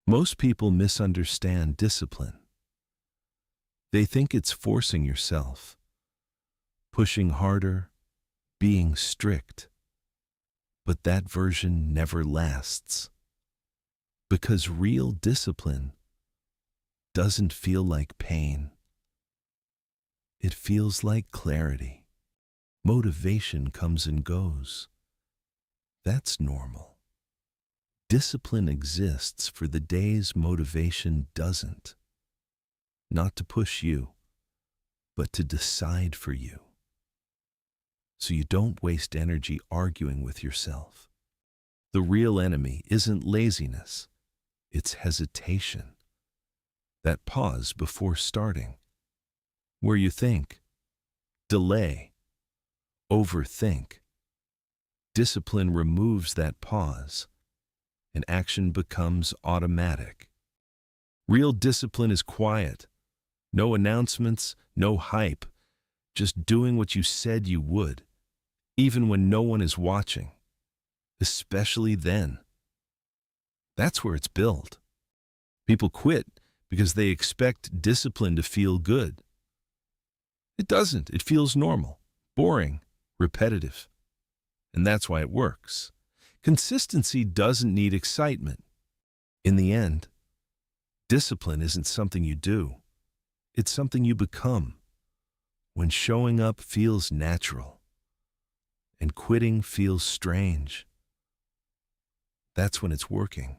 Most people misunderstand discipline. They think it's forcing yourself, pushing harder, being strict. But that version never lasts. Because real discipline doesn't feel like pain. It feels like clarity. Motivation comes and goes. That's normal. Discipline exists for the days motivation doesn't. Not to push you, but to decide for you. So you don't waste energy arguing with yourself. The real enemy isn't laziness, it's hesitation. That pause before starting, where you think, delay, overthink. Discipline removes that pause, and action becomes automatic. Real discipline is quiet. No announcements, no hype, just doing what you said you would, even when no one is watching, especially then. That's where it's built. People quit because they expect discipline to feel good. It doesn't. It feels normal, boring, repetitive. And that's why it works. Consistency doesn't need excitement. In the end, discipline isn't something you do. It's something you become. When showing up feels natural and quitting feels strange, that's when it's working.